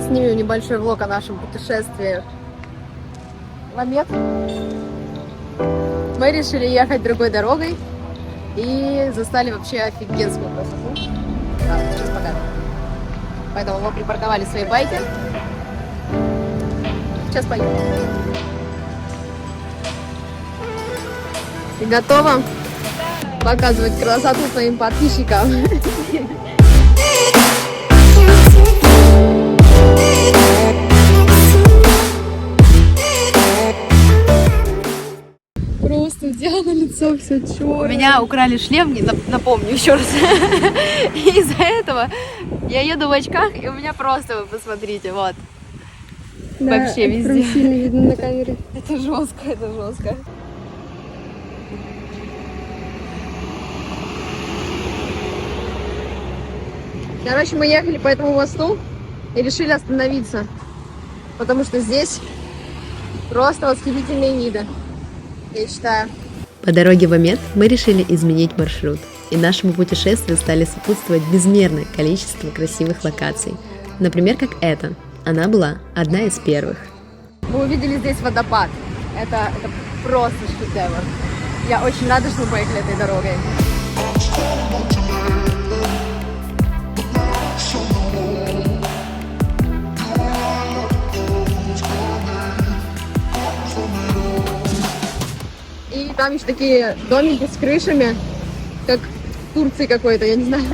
снимем небольшой влог о нашем путешествии в Омет. Мы решили ехать другой дорогой и застали вообще офигенскую красоту. Да, сейчас покажем. Поэтому мы припарковали свои байки. Сейчас поедем. Ты готова показывать красоту своим подписчикам? Просто у Дианы лицо все черное. У меня украли шлем, напомню еще раз. Из-за этого я еду в очках, и у меня просто, вы посмотрите, вот. Да, вообще везде. Сильно видно на камере. Это жестко, это жестко. Короче, мы ехали по этому мосту и решили остановиться, потому что здесь просто восхитительные виды, я считаю. По дороге в Омет мы решили изменить маршрут, и нашему путешествию стали сопутствовать безмерное количество красивых локаций. Например, как эта. Она была одна из первых. Мы увидели здесь водопад. Это просто шедевр. Я очень рада, что мы поехали этой дорогой. И там еще такие домики с крышами, как в Турции какой-то, я не знаю.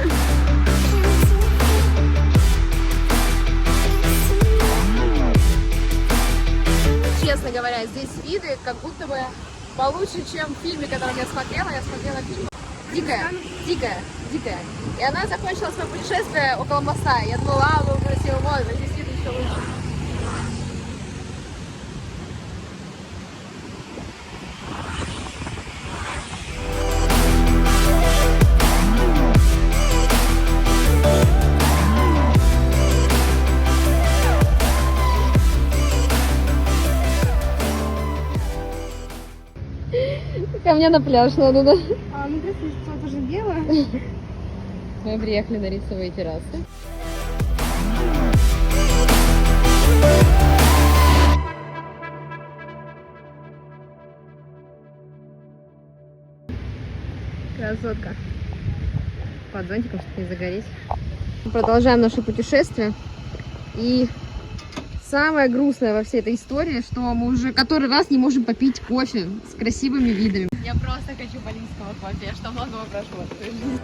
Честно говоря, здесь виды как будто бы получше, чем в фильме, который я смотрела. Я смотрела фильм «Дикая». И она закончила свое путешествие около моста. Я думала, был красивый мост, а здесь видно еще лучше. Ко мне на пляж надо, да? А, ну здесь лицо тоже белое. Мы приехали на рисовые террасы. Красотка. Под зонтиком, чтобы не загореть. Мы продолжаем наше путешествие. И самое грустное во всей этой истории, что мы уже который раз не можем попить кофе с красивыми видами. Я просто хочу балийского кофе, я что многого прошу от своей жизни.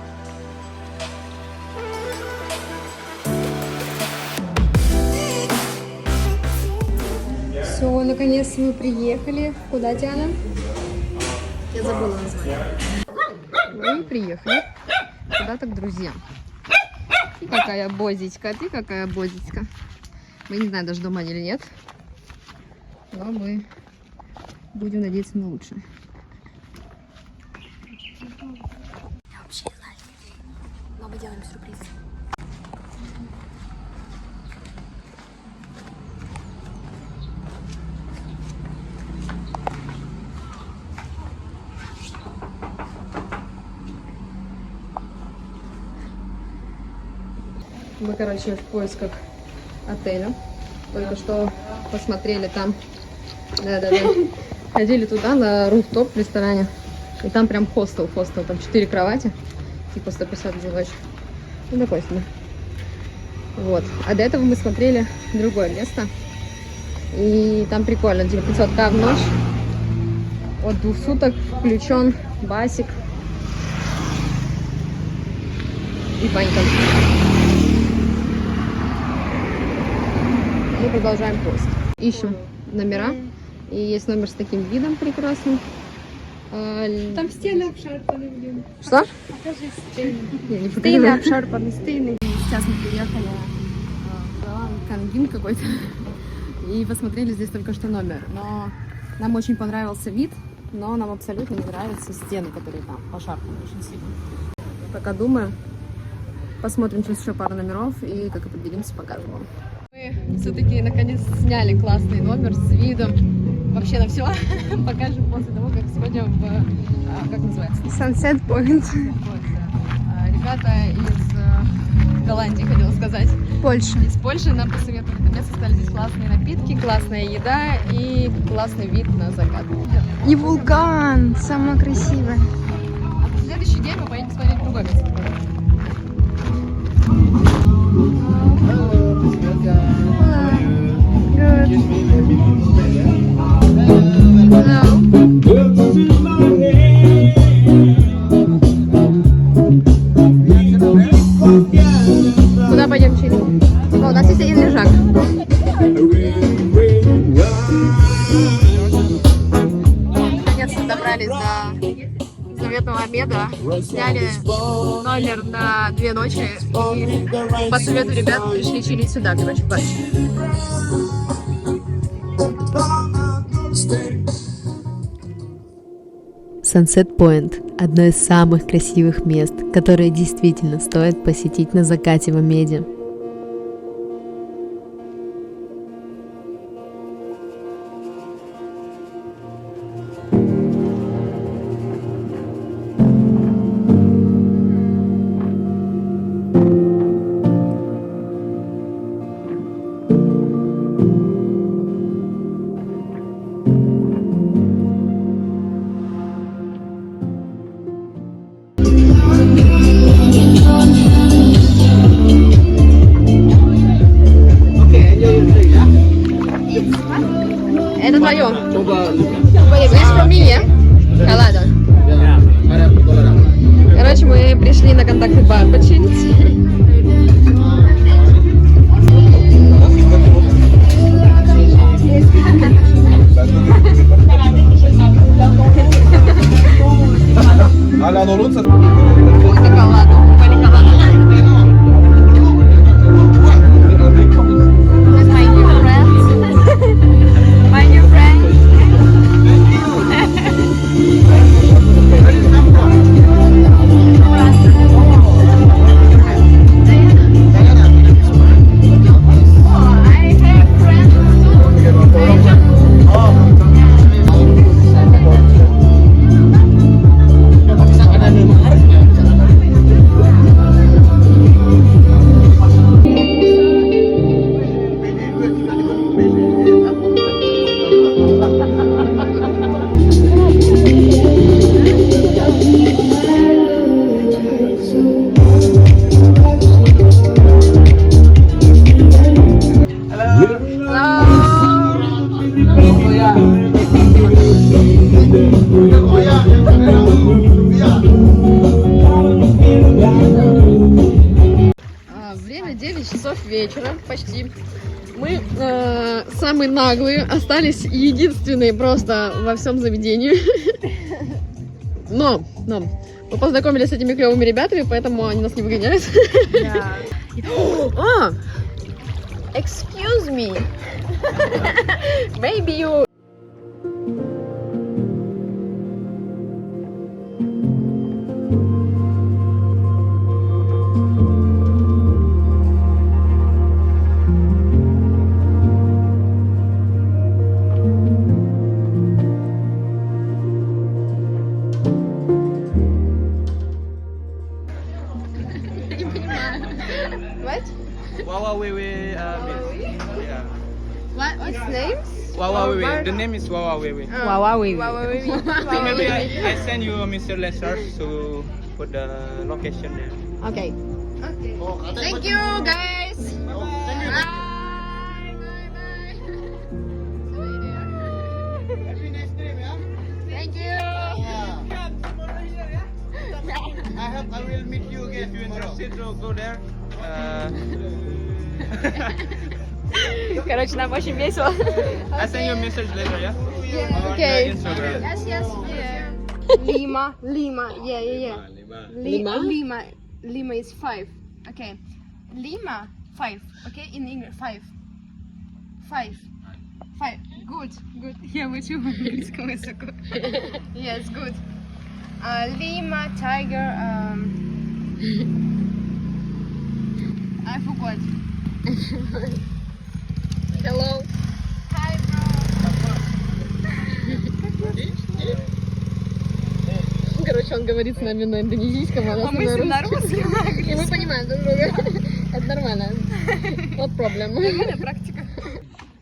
Все, наконец мы приехали. Куда, Диана? Я забыла название. Мы приехали куда-то к друзьям. Ты какая бозичка, ты какая бозичка. Мы не знаем, даже дома они или нет. Но мы будем надеяться на лучшее. Я вообще не знаю. Но мы делаем сюрприз. Мы, короче, в поисках отеля. Только что посмотрели там. Да-да-да. Ходили туда на руфтоп в ресторане. И там прям хостел. Там 4 кровати. Типа 150 за ночь. Ну, допустим. Вот. А до этого мы смотрели другое место. И там прикольно. Типа 500к в ночь. От 2 суток включен басик. И банька. Мы продолжаем поиск. Ищем номера. И есть номер с таким видом прекрасным. Там стены обшарпаны, блин. Что? Покажи стены. Не Стены обшарпаны, стены. Сейчас мы приехали в Кангин какой-то. И посмотрели здесь только что номер. Но нам очень понравился вид. Но нам абсолютно не нравятся стены, которые там пошарпаны очень сильно. Пока думаю. Посмотрим сейчас еще пару номеров. И как определимся, покажем вам. Мы все-таки наконец сняли классный номер с видом вообще на все. Покажем после того, как сходим в, как называется? Sunset Point. Вот, ребята из Голландии, хотела сказать. Польша. Из Польши нам посоветовали это место, сказали, здесь классные напитки, классная еда и классный вид на закат. И вулкан, самое красивое. А на следующий день мы поедем смотреть другое место. Куда пойдем чилить? О, у нас есть один лежак. Наконец-то добрались до заветного обеда. Сняли номер на 2 ночи. И по совету ребят пришли чилить сюда, короче, в Польшу. Sunset Point – одно из самых красивых мест, которые действительно стоит посетить на закате в Омеде. Это твое. This for me, yeah? Ладно. Короче, мы пришли на контактный бар почилить. Время 9 часов вечера, почти. Мы самые наглые, остались единственные просто во всем заведении. Но мы познакомились с этими клевыми ребятами, поэтому они нас не выгоняют. А! Excuse me. Maybe you... What? Wawa Wewe means. Yeah. What's name? Wawa Wewe. The name is Wawa Wewe. So maybe I send you Mr. Lesser to put the location there. Okay. Thank you, guys. Bye. Thank you. I hope I will meet you again if you're interested to go there. Короче, нам очень весело. I send you a message later, yeah? On Okay. the Instagram. Lima, yeah. Lima? Lima is 5. Okay. Lima, 5. Okay, in English, 5. 5. Good. Я учу английскому языку. Yes, good. Lima, tiger, I forgot. Hello. Hi, bro. Короче, он говорит с нами на индонезийском, а нас Мы с ним на русском. И мы понимаем друг друга. Нормально. Вот проблема. Нормальная практика.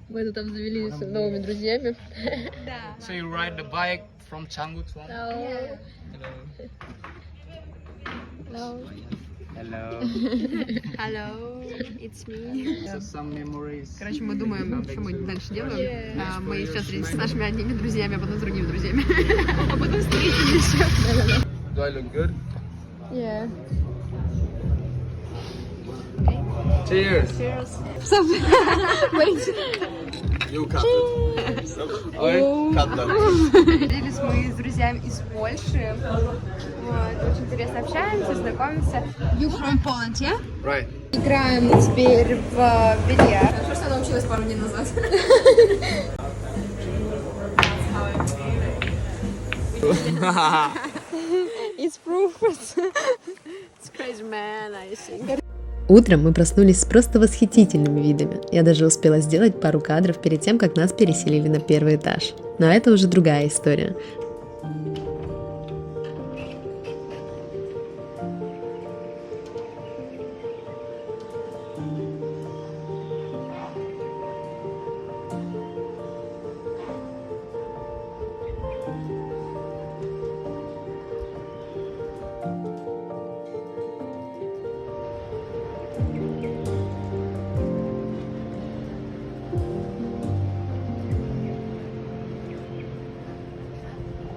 Мы тут обзавелись новыми друзьями. Да. So you ride the bike from Canggu to Hello. Hello. Hello, it's me. So some memories. Короче, мы думаем, что мы дальше делаем. Мы сейчас встретились с нашими одними друзьями, а потом с другими друзьями. А потом встретились еще. Do I look good? Yeah. Cheers! You cut it. Ой, cut that. Встретились мы с друзьями из Польши. Вот, очень интересно общаемся, знакомимся. You from Poland, yeah? Right. Играем теперь в бильярд. Хорошо, что я научилась пару дней назад. It's proof. It's crazy, man, I think. Утром мы проснулись с просто восхитительными видами. Я даже успела сделать пару кадров перед тем, как нас переселили на первый этаж. Но это уже другая история.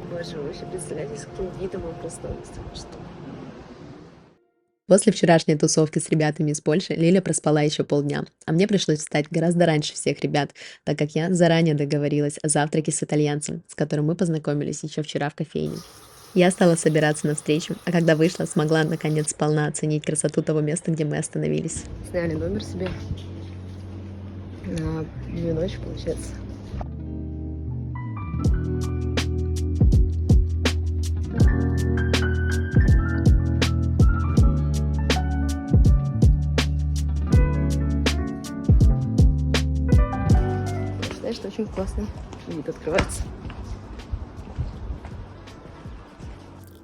Боже, вы вообще представляете, с каким видом мы проснулись? Что? После вчерашней тусовки с ребятами из Польши Лиля проспала еще полдня, а мне пришлось встать гораздо раньше всех ребят, так как я заранее договорилась о завтраке с итальянцем, с которым мы познакомились еще вчера в кофейне. Я стала собираться на встречу, а когда вышла, смогла наконец сполна оценить красоту того места, где мы остановились. Сняли номер себе на 2 ночи, получается. Считаю, что очень классный вид открывается.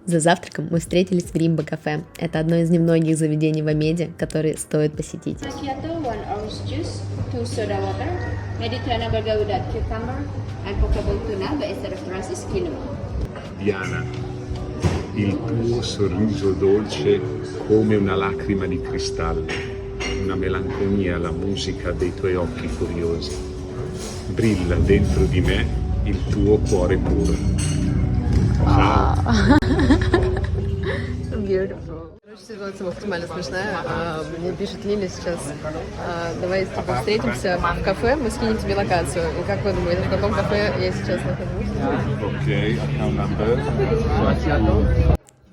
За завтраком мы встретились в Римба кафе. Это одно из немногих заведений в Омеде, которые стоит посетить. Macchiato, 1 orange juice, 2 soda water, Mediterranean burger without cucumber, and pokeable tuna, but instead of rice is quinoa. Diana, il tuo sorriso dolce come una lacrima di cristallo, una melanconia alla musica dei tuoi occhi curiosi. Brilla dentro di me il tuo cuore puro. Ciao. Короче, ситуация максимально смешная. Мне пишет Лиля сейчас, давай типа встретимся в кафе, мы скинем тебе локацию. И как вы думаете, в каком кафе я сейчас нахожусь? Ok, account number.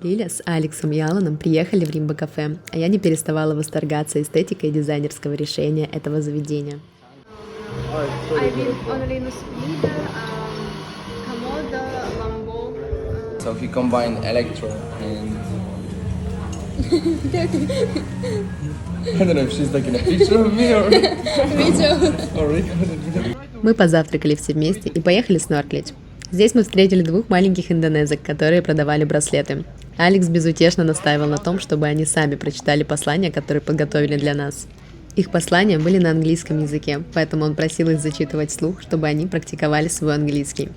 Лиля с Алексом и Аланом приехали в Римба кафе, а я не переставала восторгаться эстетикой дизайнерского решения этого заведения. I will only use Leader, Komodo, Lambo. So he combined electro and... I don't know if she's taking a picture of me or... or recording. Мы позавтракали все вместе и поехали снорклить. Здесь мы встретили 2 маленьких индонезок, которые продавали браслеты. Алекс безутешно настаивал на том, чтобы они сами прочитали послания, которые подготовили для нас. Их послания были на английском языке, поэтому он просил их зачитывать вслух, чтобы они практиковали свой английский.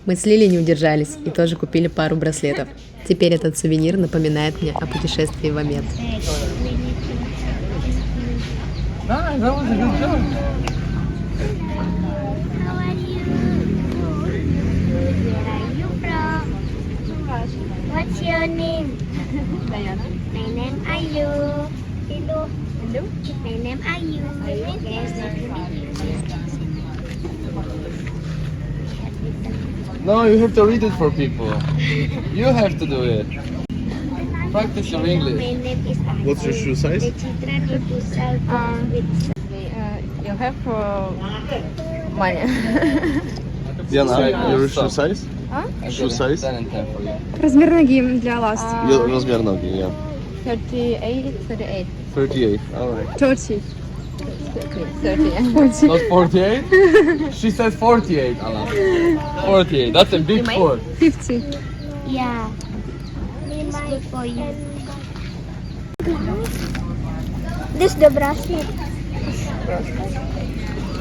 Мы с Лилей не удержались и тоже купили пару браслетов. Теперь этот сувенир напоминает мне о путешествии в Омед. Nice, that was a good job. How are you? Where are you from? What's your name? Diana. My name Ayu. Hello. Hello. My name Ayu. Yes, nice to meet you. No, you have to read it for people. You have to do it. Practice your English. My name is Ayu. What's your shoe size? The children need to sell toys with You have money. Diana, Your shoe size? Shoe size? 10 and 10 for you. Размер ноги для ласт. Размер ноги, yeah. 38. 38, alright. 30. 30. Not 48? She said 48, Alan. 48, that's a big foot. 50. Yeah. It's good for you. This the bracelet.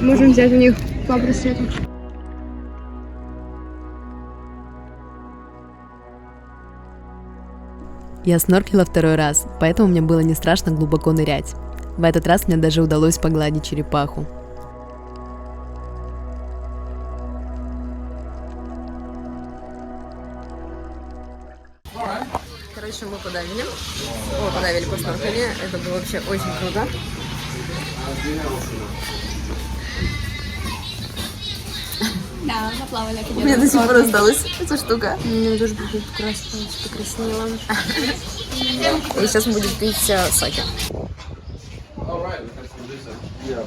Можем взять у них по браслету. Я снорклила второй раз, поэтому мне было не страшно глубоко нырять. В этот раз мне даже удалось погладить черепаху. Короче, мы подавили. Подавили по снорклинге. Это было вообще очень круто. Да, поплавали. Мне до сих пор осталась эта штука. Мне тоже будет покраснела. И сейчас мы будем пить саке. Alright, we have some dessert. Yeah.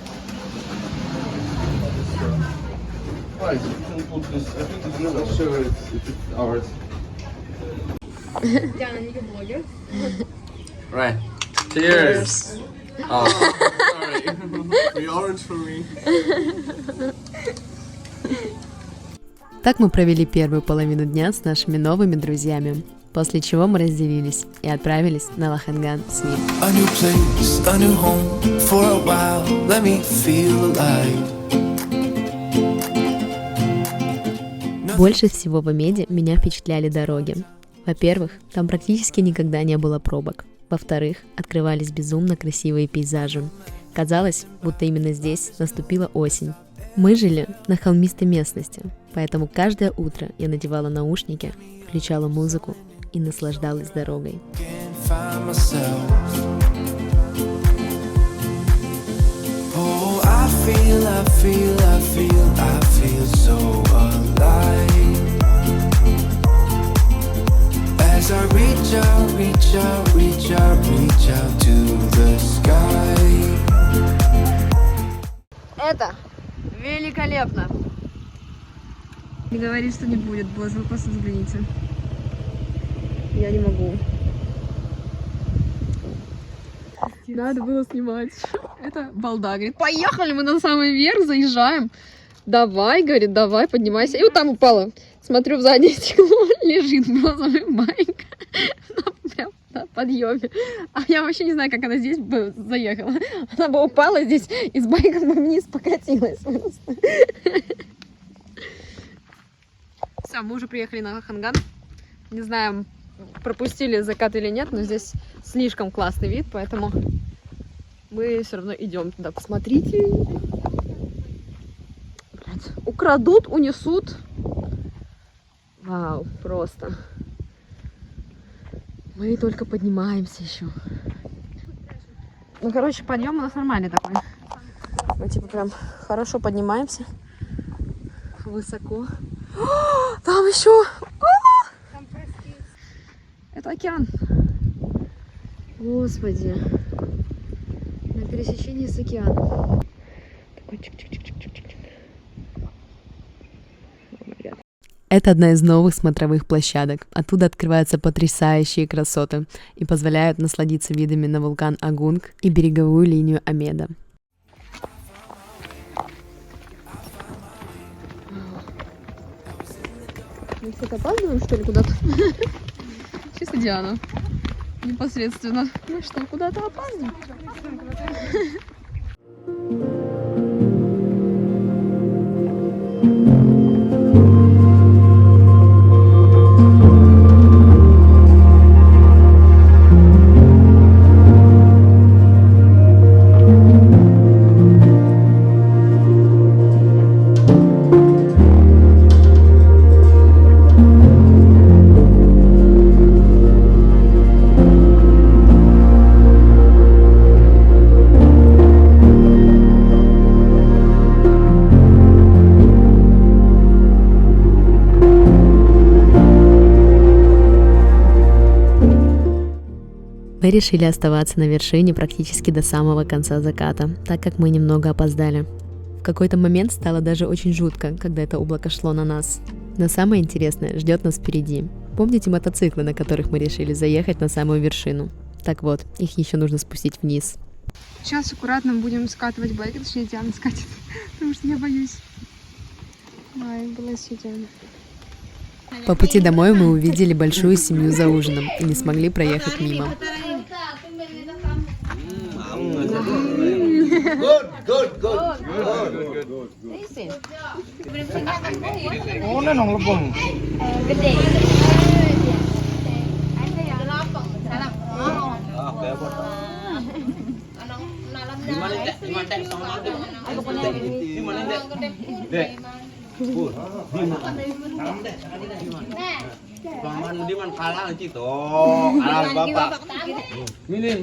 Right, you can put this. I think it's not sure it's ours. Диана, не блогер. Right. Cheers. Oh, sorry. The orange for me. Так мы провели первую половину дня с нашими новыми друзьями, после чего мы разделились и отправились на Лаханган с ним. A new place, a new home. For a while, let me feel alive. Больше всего в Омеде меня впечатляли дороги. Во-первых, там практически никогда не было пробок. Во-вторых, открывались безумно красивые пейзажи. Казалось, будто именно здесь наступила осень. Мы жили на холмистой местности, поэтому каждое утро я надевала наушники, включала музыку и наслаждалась дорогой. Oh, I feel so alive. As I reach out to the sky. Это великолепно. Не говори, что не будет, боже, вы просто взгляните. Я не могу. Надо было снимать. Это балда, говорит, поехали, мы на самый верх заезжаем. Давай, говорит, давай, поднимайся. И вот там упала. Смотрю в заднее стекло, Лежит бронзовая байка прям на подъеме. а я вообще не знаю, как она здесь бы заехала. Она бы упала здесь и с байком бы вниз покатилась. Все, мы уже приехали на Лаханган. Не знаю, пропустили закат или нет, но здесь слишком классный вид, поэтому мы все равно идем туда. Посмотрите. Блядь, украдут, унесут. Вау, просто. Мы только поднимаемся еще. Ну, короче, подъем у нас нормальный такой. Мы типа прям хорошо поднимаемся. Высоко. О, там еще! Это океан. Господи. На пересечении с океаном. Такой чик-чик-чик-чик-чик-чик. Это одна из новых смотровых площадок. Оттуда открываются потрясающие красоты и позволяют насладиться видами на вулкан Агунг и береговую линию Омеда. Мы что-то опаздываем, что ли, куда-то? Чисто Диана. Непосредственно. Мы что, куда-то опаздываем? Мы решили оставаться на вершине практически до самого конца заката, так как мы немного опоздали. В какой-то момент стало даже очень жутко, когда это облако шло на нас. Но самое интересное ждет нас впереди. Помните мотоциклы, на которых мы решили заехать на самую вершину? Так вот, их еще нужно спустить вниз. Сейчас аккуратно будем скатывать байк, точнее Диана скатит, потому что я боюсь. Ай, блэс you, Диана. По пути домой мы увидели большую семью за ужином и не смогли проехать мимо. Oh, na nong lebong. Gede. Paman di man kalah ci to. Kalah bapak. Milin.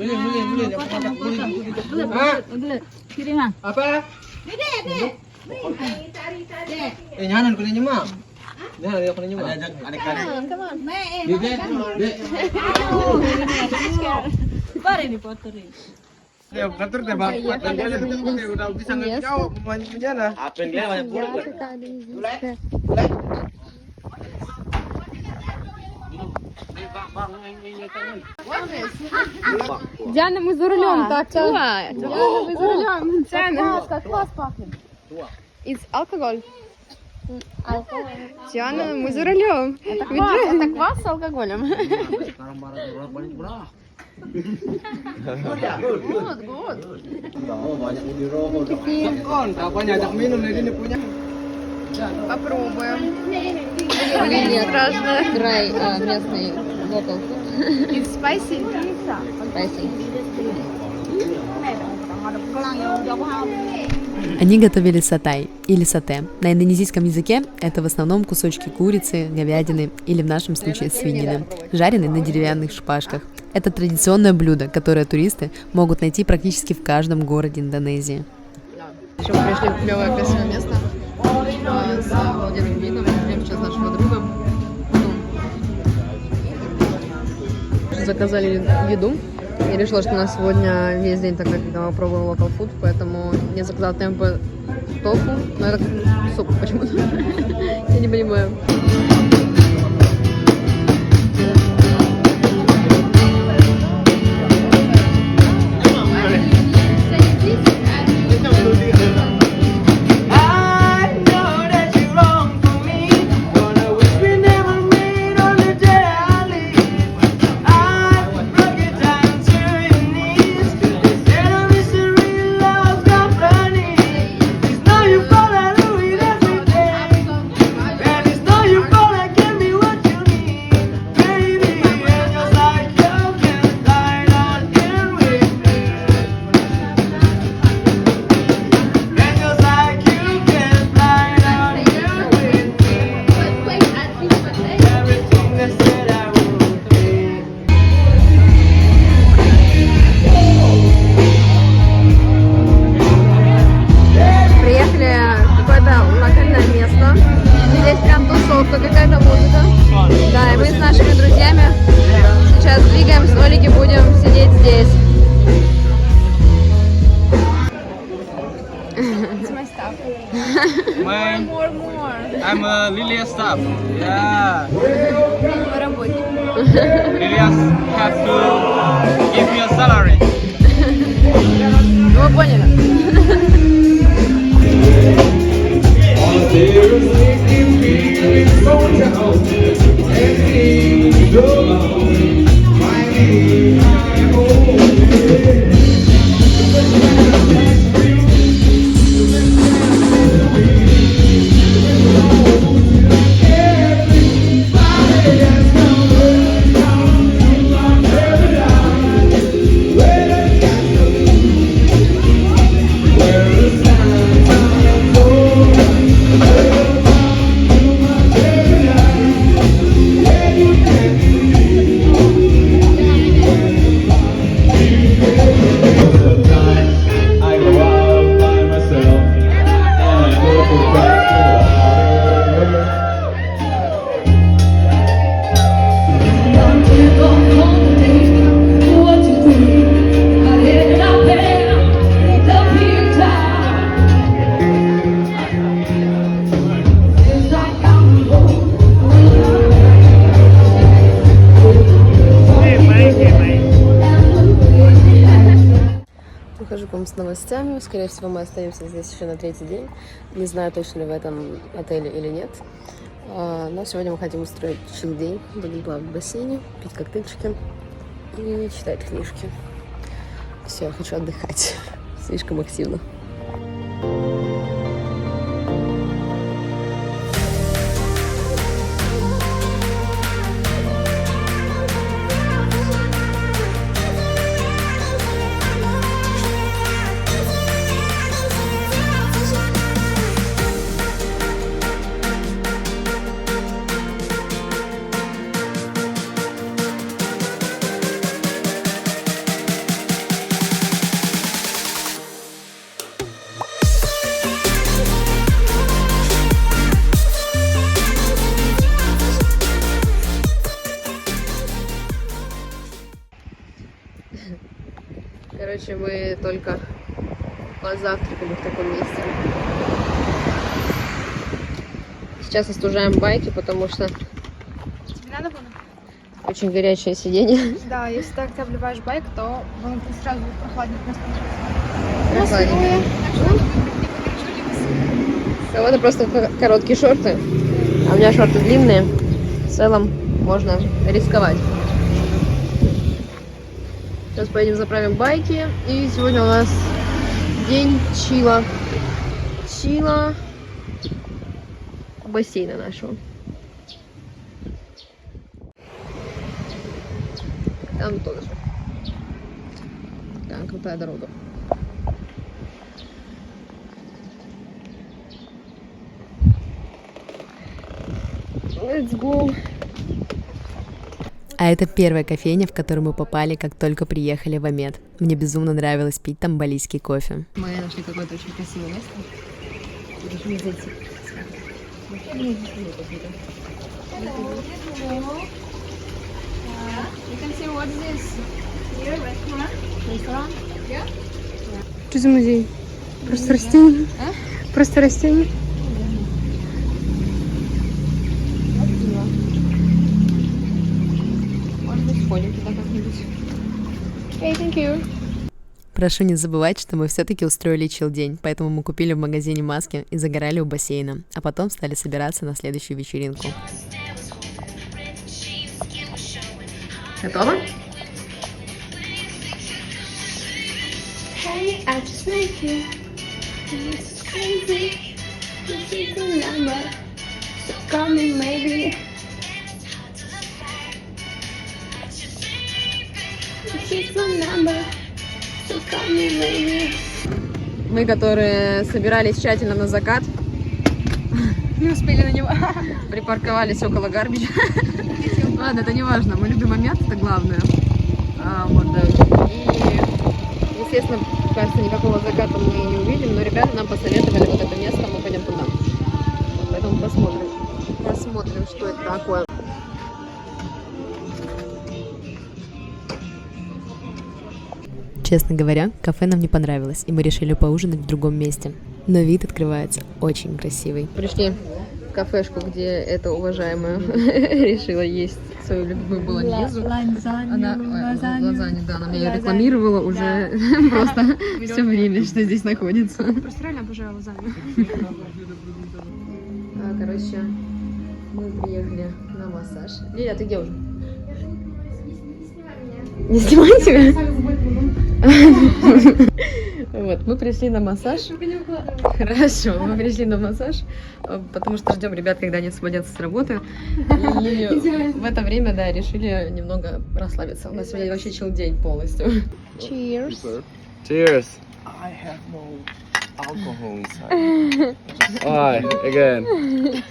Apa? Dede. Nyanan kulinya mah. Nah, dia kulinya mah. Ada kan. Dede. Ya, kantor teh Bang. Udah bisa ngejauh pemain-pemainnya. Apen dia banyak puluh. Диана, мы за рулем так-то. Диана, мы за рулем. Диана. Как класс пахнет. It's alcohol. Диана, мы за рулем. Это квас с алкоголем. Kon, kapan ajak minum lagi nih punya? Попробуем. Страшно. Драй местный local food. It's spicy. Spicy. Они готовили сатай или сате. На индонезийском языке это в основном кусочки курицы, говядины или в нашем случае свинины, жареные на деревянных шпажках. Это традиционное блюдо, которое туристы могут найти практически в каждом городе Индонезии. Еще мы пришли в клевое красивое место с обалденным видом. Ждем сейчас нашего друга. Заказали еду. Я решила, что у нас сегодня весь день, так как мы пробуем local food, поэтому я заказала темпо тофу, но это суп почему-то. Я не понимаю. Какая-то музыка. Да, и мы с нашими друзьями сейчас двигаем столики, будем сидеть здесь. It's my stuff. Man, More. I'm a Lilia staff. Yeah. Работник. Lilia have to give you a salary. Вы поняли? Выхожу к вам с новостями. Скорее всего, мы остаемся здесь еще на третий день. Не знаю, точно ли в этом отеле или нет. Но сегодня мы хотим устроить чил-день. Будем плавать в бассейне, пить коктейльчики и читать книжки. Все, я хочу отдыхать. слишком активно. Короче, мы только позавтракали в таком месте. Сейчас остужаем байки, потому что Тебе надо было? очень горячее сиденье. Да, если так ты обливаешь байк, то внутри сразу будет прохладнее. Прохладненько. У кого-то просто короткие шорты, а у меня шорты длинные. В целом можно рисковать. Сейчас поедем заправим байки. И сегодня у нас день чила. Чила бассейна нашего. Там тоже. Там крутая дорога. Let's go. А это первая кофейня, в которую мы попали, как только приехали в Омет. Мне безумно нравилось пить там балийский кофе. Мы нашли какое-то очень красивое место. Решили зайти. Что за музей? Просто растение. Просто растение. Может быть, сходим туда как-нибудь. Hey, thank you. Прошу не забывать, что мы все-таки устроили чил-день, поэтому мы купили в магазине маски и загорали у бассейна, а потом стали собираться на следующую вечеринку. Готово? Hey, I just met you. It's crazy. This is the number. So call me maybe. This is the number. So call me maybe. Мы, которые собирались тщательно на закат, Не успели на него. припарковались около гарбича. Ладно, это не важно, мы любим момент, это главное. Вот, да. И, естественно, кажется, никакого заката мы не увидим, но ребята нам посоветовали вот это место, мы пойдем туда. Вот, поэтому посмотрим. Посмотрим, что это такое. Честно говоря, кафе нам не понравилось, и мы решили поужинать в другом месте. Но вид открывается очень красивый. Пришли в кафешку, где эта уважаемая решила есть свою любимую болоньезу. Она лазанью, да, она меня ее рекламировала уже просто все время, что здесь находится. Просто реально обожаю лазанью. Короче, мы приехали на массаж. Лиля, ты где уже? Не снимай тебя? Вот, мы пришли на массаж. Хорошо, мы пришли на массаж, потому что ждем ребят, когда они освободятся с работы. И в это время, да, решили немного расслабиться. У нас сегодня вообще чил-день полностью. Cheers. Cheers. I have no alcohol inside. Alright, again.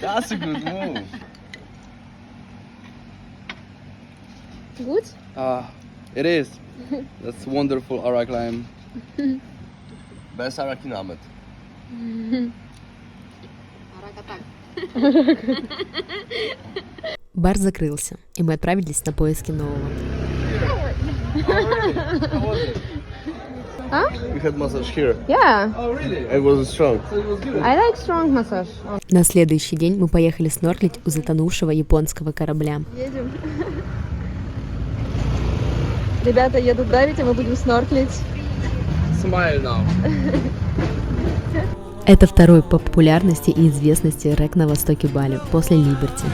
That's a good move. Good? It is. That's wonderful Arak lime. Best Arak in Ahmed. Бар закрылся, и мы отправились на поиски нового. We had massage here. Yeah, Oh, really? It was strong. I like strong massage. На следующий день мы поехали снорклить у затонувшего японского корабля. Едем. Ребята едут давить, а мы будем снорклить. Smile now. Это второй по популярности и известности рек на востоке Бали, после Либерти.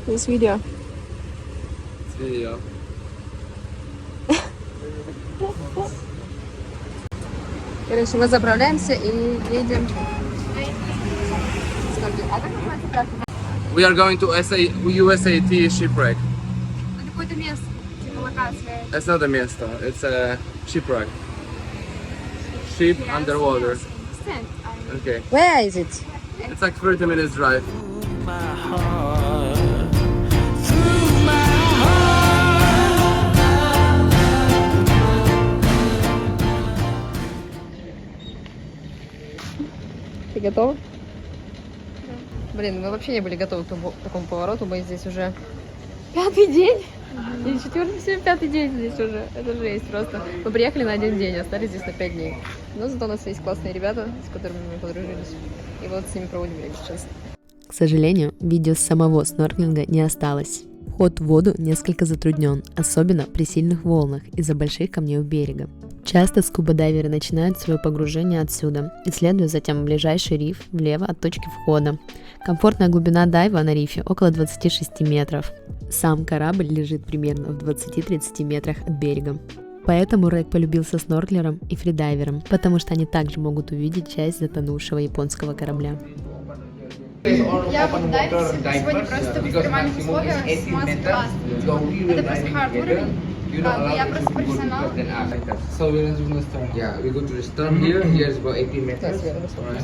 This video. Video. Короче, мы заправляемся и едем. We are going to USAT shipwreck. Это какое-то место, типа локация. It's not a место. It's a shipwreck. Ship underwater. Okay. Where is it? It's like 30 minutes drive. Ты готова? Блин, мы вообще не были готовы к такому повороту. Мы здесь уже 5-й день. Или 4-й, все, 5-й день здесь уже. Это жесть просто. Мы приехали на 1 день, остались здесь на 5 дней. Но зато у нас есть классные ребята, с которыми мы подружились. И вот с ними проводим время сейчас. К сожалению, видео с самого снорклинга не осталось. Вход в воду несколько затруднен, особенно при сильных волнах из-за больших камней у берега. Часто скуба-дайверы начинают свое погружение отсюда, исследуя затем ближайший риф влево от точки входа. Комфортная глубина дайва на рифе около 26 метров. Сам корабль лежит примерно в 20-30 метрах от берега. Поэтому Рэг полюбился снорклерам и фридайверам, потому что они также могут увидеть часть затонувшего японского корабля. Я буду дайвить сегодня просто в экстремальных условиях с мастер-класс. Это просто хард уровень. Я просто профессионал. So we're going to start. Yeah, we go to the start here. Here is about 18 meters. Alright.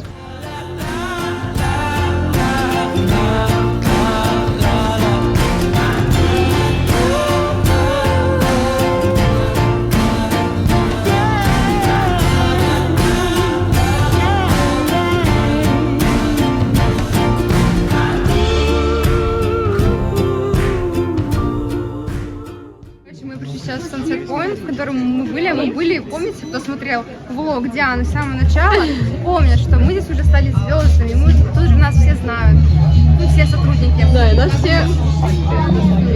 Мы пришли сейчас в Sunset Point, в котором мы были, помните, кто смотрел влог Дианы с самого начала, помнят, что мы здесь уже стали звездами, мы тут же нас все знают, мы все сотрудники. Да, и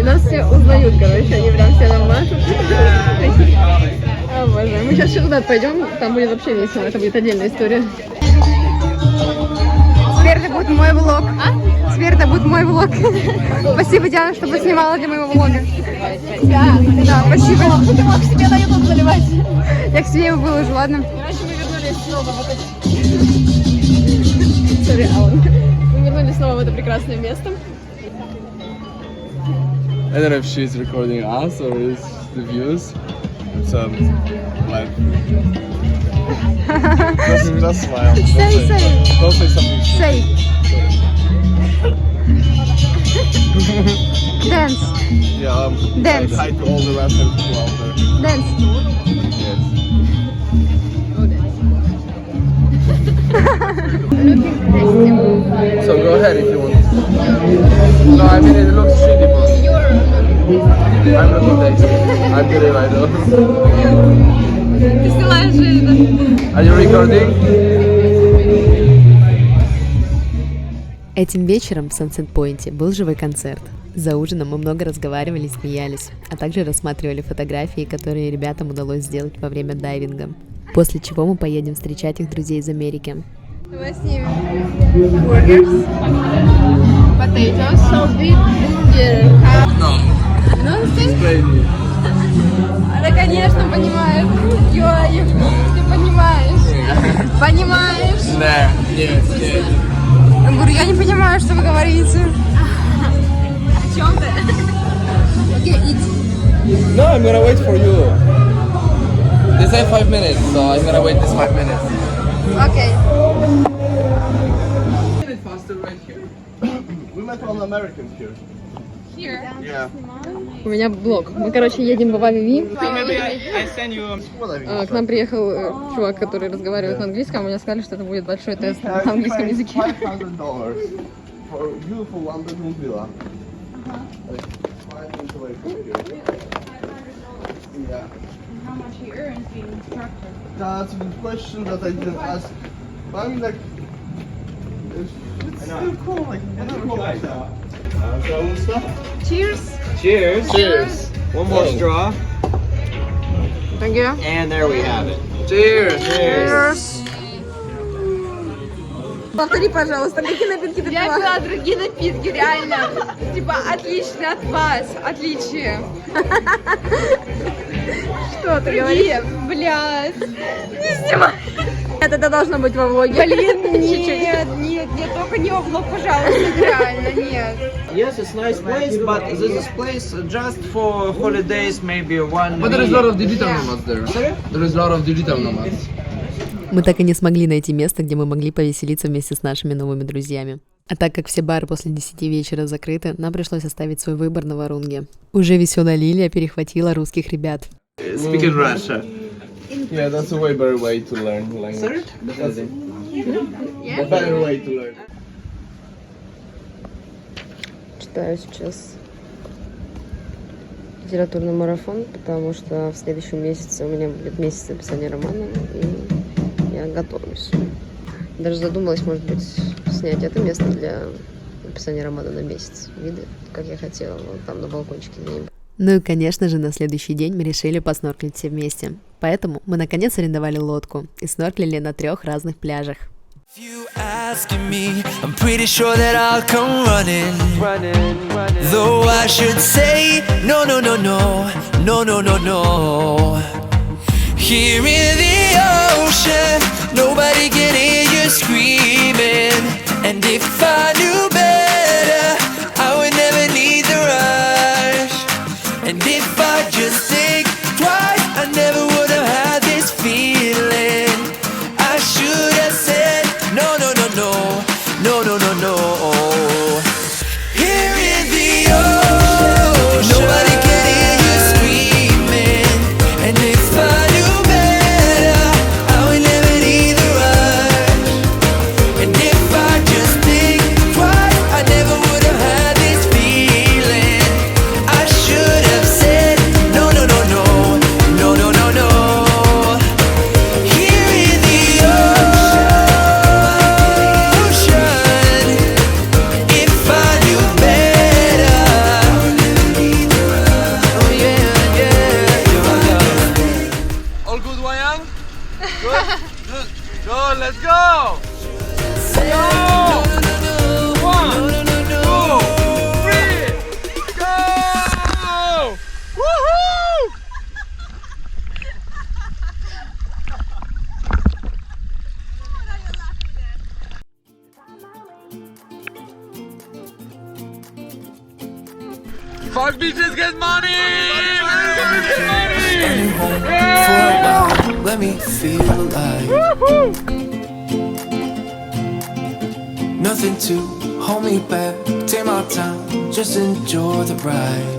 нас все узнают, короче, они прям все нам машут. О боже, мы сейчас сюда пойдем, там будет вообще весело, это будет отдельная история. Теперь это будет мой влог. Теперь это будет мой влог. Спасибо, Диана, что вы снимала для моего влога. Да, спасибо. Ты мог себе на YouTube заливать. Я к себе его выложу, ладно? Раньше мы вернулись снова в это... Sorry, Алан. Мы вернулись снова в это прекрасное место. I don't know if she's recording us or is the views. It's live. Just smile. Don't say something. Say. Dance. Yeah, Dance. hi to all the Russian people out there. Dance. Yes. So go ahead if you want. No, I mean it looks shitty, but I'm looking tasty. I'm good at it. Ты снимаешь же это. Are you recording? Этим вечером в Sunset Point был живой концерт. За ужином мы много разговаривали и смеялись, а также рассматривали фотографии, которые ребятам удалось сделать во время дайвинга. После чего мы поедем встречать их друзей из Америки. Давай снимем. Burgers. Potatoes. So big burger. No. Nonsense. Да, конечно, понимаешь. Ты понимаешь. Понимаешь? Да, нет, нет. Я говорю, я не понимаю, что вы говорите. О чем ты? Okay, eat. No, I'm gonna wait for you. They say 5 minutes, so I'm gonna wait this 5 minutes. Okay. Faster right here. We met all Americans here. Here. Yeah. У меня блог. Мы, короче, едем в Авиви. So maybe I send you. К нам приехал чувак, который разговаривает на английском. Мне сказали, что это будет большой тест на английском языке. $500 for beautiful London villa. Like 5 minutes away from here. Yeah. How much he earns being instructor? That's a good question that I didn't ask. But I mean, like, it's still cool. Like, whatever. Cheers. Cheers. Cheers. One more straw. Thank you. And there we have it. Cheers. Cheers. Повтори, пожалуйста, какие напитки ты Я пила? пила другие напитки, реально. Типа, отличные от вас, отличие. Что ты говоришь? Блядь. Не снимай. Это должно быть во влоге. Блин, нет, только не во влог, пожалуйста, реально, нет. Yes, it's nice place, but this is place just for holidays, maybe 1 But there is a lot of digital Yeah. nomads there. There is a lot of digital nomads. Мы так и не смогли найти место, где мы могли повеселиться вместе с нашими новыми друзьями. А так как все бары после 10 вечера закрыты, нам пришлось оставить свой выбор на Варунге. Уже веселая Лилия перехватила русских ребят. Speak in Russia. Yeah, that's a way better way to learn language. That's a better way to learn. Читаю сейчас литературный марафон, потому что в следующем месяце у меня будет месяц написания романа, и я готовлюсь. Даже задумалась, может быть, снять это место для написания романа на месяц. Виды, как я хотела, вот там на балкончике где-нибудь. Ну и, конечно же, на следующий день мы решили поснорклить все вместе. Поэтому мы наконец арендовали лодку и снорклили на 3 разных пляжах. If you asking me, I'm pretty sure that I'll come running. Though I should say, no, no, no, no, no, no, no, no. Here in the ocean, nobody can hear you screaming. And if I knew better, I would never need the rush. And if I just think twice, I never would have had this feeling. I should have said no, no, no, no, no, no, no, no. Here in the ocean, nobody can hear you screaming. And if I knew better, I would never need the rush. And if I just think twice, I never would have had this feeling. I should have said no, no, no, no, no, no, no, no. Here in the ocean, if I knew better. Oh yeah, yeah. All good, Wayang? Good? Good. Go, let's go! Go! 1, 2, 3, go! Woohoo! Fuck bitches get money! Standing home for a while, let me feel alive. Nothing to hold me back, take my time, just enjoy the ride.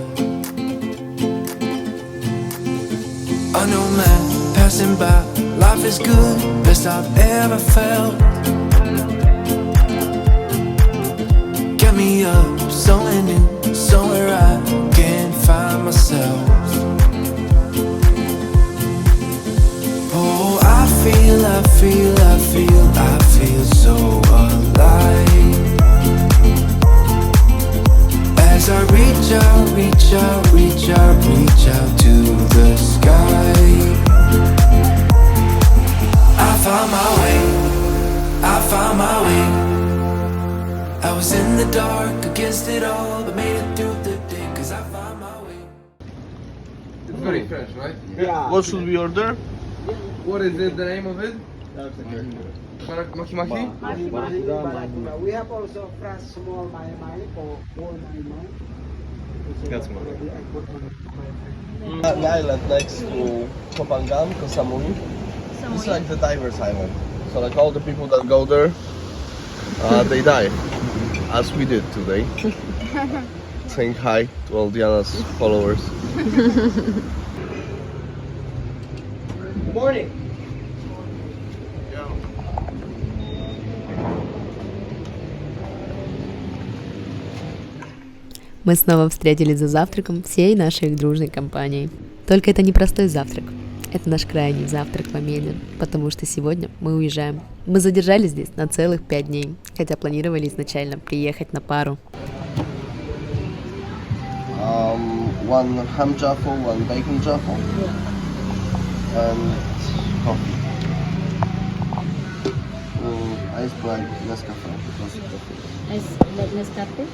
I know man, passing by, life is good, best I've ever felt. Get me up, somewhere new, somewhere I can find myself. Oh, I feel so alive. As I reach out, reach out, reach out, reach out to the sky. I found my way, I found my way. I was in the dark against it all, but made it through the day, cause I found my way. It's very fresh, right? Yeah. What should we order? What is it, the name of it? Maki Maki? We have also fresh small mai for whole mai. That's more. The island next to Koh Phangan, Koh Samui. It's like the divers island. So like all the people that go there, they die, as we did today. Saying hi to all Diana's followers. Good morning. Мы снова встретились за завтраком всей нашей дружной компанией. Только это не простой завтрак. Это наш крайний завтрак в Амеле, потому что сегодня мы уезжаем. Мы задержались здесь на целых 5 дней, хотя планировали изначально приехать на пару. One ham jaffle, one bacon jaffle, and coffee. Ice blend Nescafe. Classic coffee. Ice Nescafe.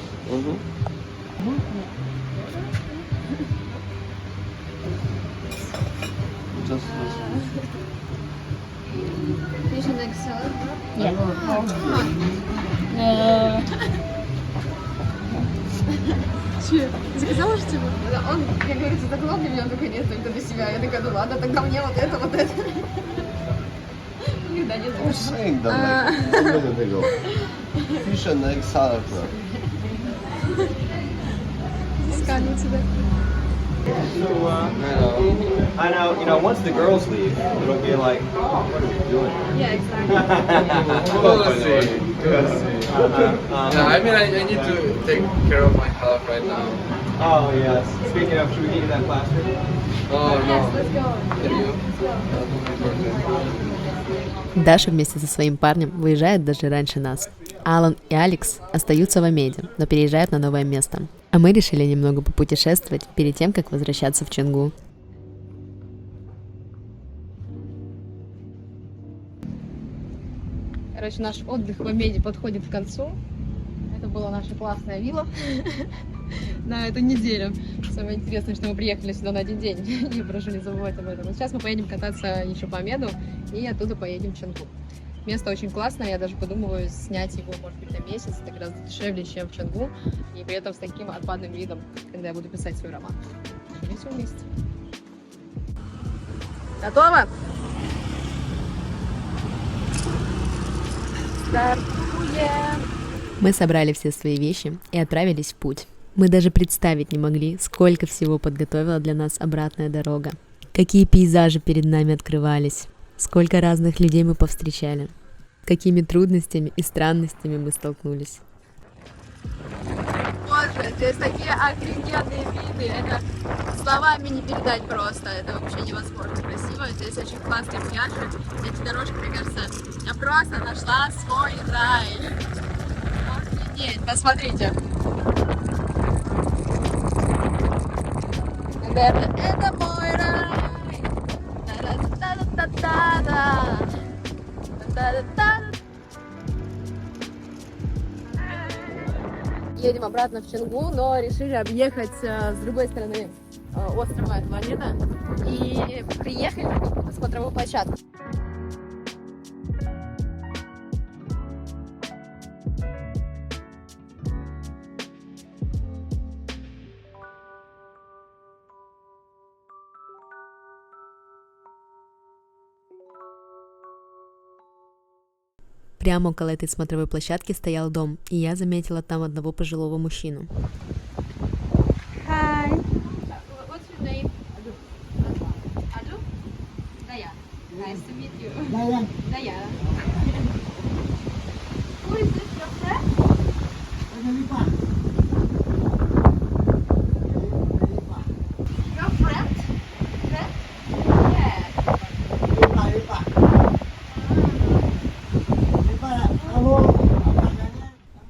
Just Fish and egg salad. Yeah. Заказала же тебе? Он, как говорится, заказал для меня, только нет, только для себя. Я такая, ну ладно, тогда мне вот это, вот это. Никогда не I was saying that like a minute ago. Fish and egg salad wrap. Искали тебя. So, I know, you know, once the girls leave, it'll be like, what are we doing? Yeah, exactly. Well, let's see. Yeah, I mean, I need to take care of my health right now. Oh, yes. Speaking of, should we get you that plaster? Oh, no. Let's go. Can you? Даша вместе со своим парнем выезжает даже раньше нас. Алан и Алекс остаются в Амеде, но переезжают на новое место. А мы решили немного попутешествовать перед тем, как возвращаться в Чонгу. Короче, наш отдых в Амеде подходит к концу. Это была наша классная вилла на эту неделю. Самое интересное, что мы приехали сюда на один день. Я прошу не забывать об этом. Сейчас мы поедем кататься еще по Амеду и оттуда поедем в Чонгу. Место очень классное, я даже подумываю снять его, может быть, на месяц, это гораздо дешевле, чем в Чонгу, и при этом с таким отпадным видом, когда я буду писать свой роман. Живи все вместе. Готово? Стартуем! Мы собрали все свои вещи и отправились в путь. Мы даже представить не могли, сколько всего подготовила для нас обратная дорога. Какие пейзажи перед нами открывались. Сколько разных людей мы повстречали. С какими трудностями и странностями мы столкнулись. Боже, здесь такие офигенные виды. Это словами не передать просто. Это вообще невозможно красиво. Здесь очень классные пляжи. Эти дорожки, мне кажется, я просто нашла свой рай. Офигеть, посмотрите. Это мой рай. Едем обратно в Чонгу, но решили объехать с другой стороны острова Планета и приехали на смотровую площадку. Прямо около этой смотровой площадки стоял дом, и я заметила там одного пожилого мужчину. Hi. What's your name? Adu? Daya. Nice to meet you. Daya. Daya. Who is this, your friend? Your friend? Friend? Yeah.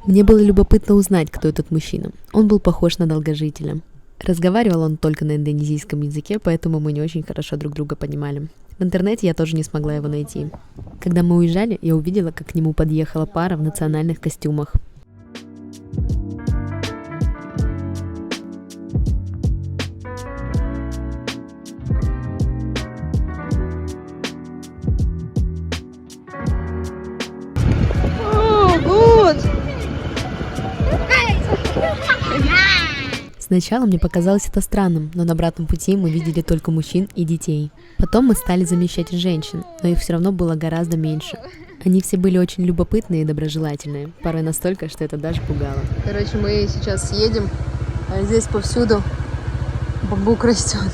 Мне было любопытно узнать, кто этот мужчина. Он был похож на долгожителя. Разговаривал он только на индонезийском языке, поэтому мы не очень хорошо друг друга понимали. В интернете я тоже не смогла его найти. Когда мы уезжали, я увидела, как к нему подъехала пара в национальных костюмах. Сначала мне показалось это странным, но на обратном пути мы видели только мужчин и детей. Потом мы стали замечать женщин, но их все равно было гораздо меньше. Они все были очень любопытные и доброжелательные, порой настолько, что это даже пугало. Короче, мы сейчас едем, а здесь повсюду бамбук растет.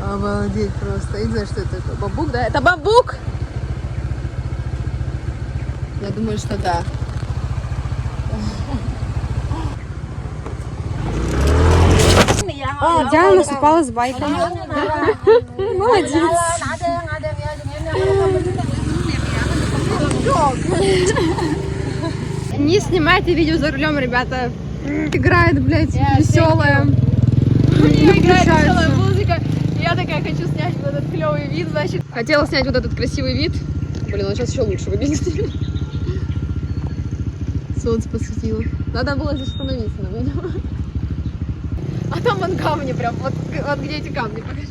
Обалдеть просто. Я не знаю, что это такое. Бамбук, да? Это бамбук! Я думаю, что да. О, Диана наступала с байком. Молодец. Не снимайте видео за рулем, ребята. Играет, блядь, веселая. Играет веселая музыка. Я такая хочу снять вот этот клевый вид, значит. Хотела снять вот этот красивый вид. Блин, он сейчас еще лучше выглядит. Солнце посветило. Надо было здесь остановиться, наверное. А там вон камни прям, вот где эти камни, покажи.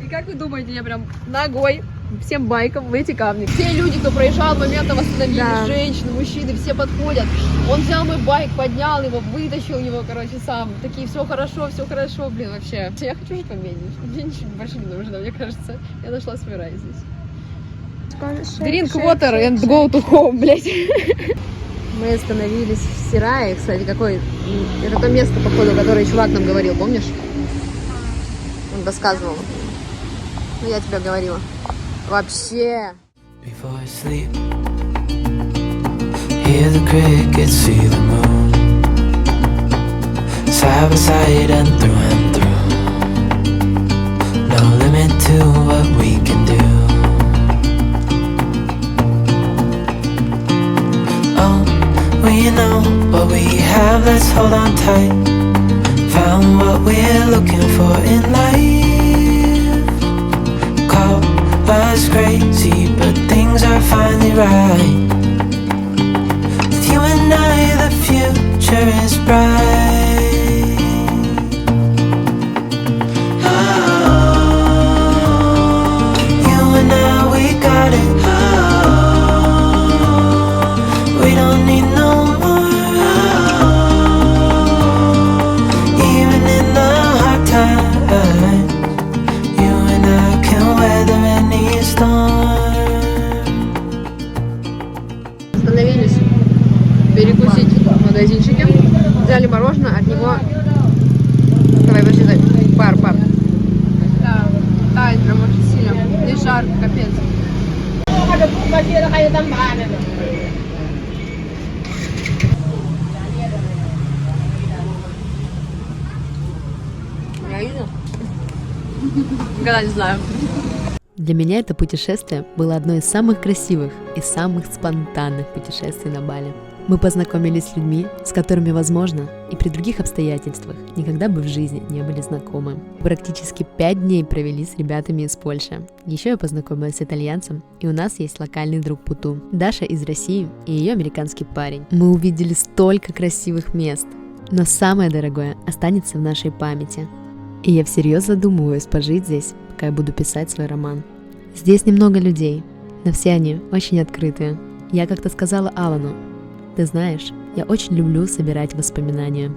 И как вы думаете, я прям ногой всем байком в эти камни. Все люди, кто проезжал, моментом остановились, да. Женщины, мужчины, все подходят. Он взял мой байк, поднял его, вытащил его, короче, сам. Такие, все хорошо, блин, вообще. Я хочу же помедить, мне ничего больше не нужно, мне кажется. Я нашла свой рай здесь. Drink water and go to home, блядь. Мы остановились в Сирае, кстати, какой... Это то место, походу, которое чувак нам говорил, помнишь? Он рассказывал. Ну, я тебе говорила. Вообще. Before I sleep, hear the crickets, see the moon, side by side and through, no limit to what we can do. Oh, we know what we have, let's hold on tight. Found what we're looking for in life. Call us crazy, but things are finally right. With you and I, the future is bright. Oh, you and I, we got it. Oh, we don't need no more. Oh, even in the hard times, you and I can weather any storm. Остановились перекусить в магазинчике. Взяли мороженое, от него... Давай, посчитай. Пар. Да, тает прям очень сильно. И жарко, капец. Я видела? Никогда не знаю. Для меня это путешествие было одно из самых красивых и самых спонтанных путешествий на Бали. Мы познакомились с людьми, с которыми, возможно, и при других обстоятельствах никогда бы в жизни не были знакомы. Практически 5 дней провели с ребятами из Польши. Еще я познакомилась с итальянцем, и у нас есть локальный друг Путу, Даша из России и ее американский парень. Мы увидели столько красивых мест, но самое дорогое останется в нашей памяти. И я всерьез задумываюсь пожить здесь, пока я буду писать свой роман. Здесь немного людей, но все они очень открытые. Я как-то сказала Алану: ты знаешь, я очень люблю собирать воспоминания.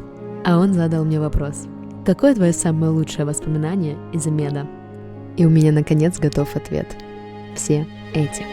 А он задал мне вопрос: какое твое самое лучшее воспоминание из Меда? И у меня наконец готов ответ: все эти.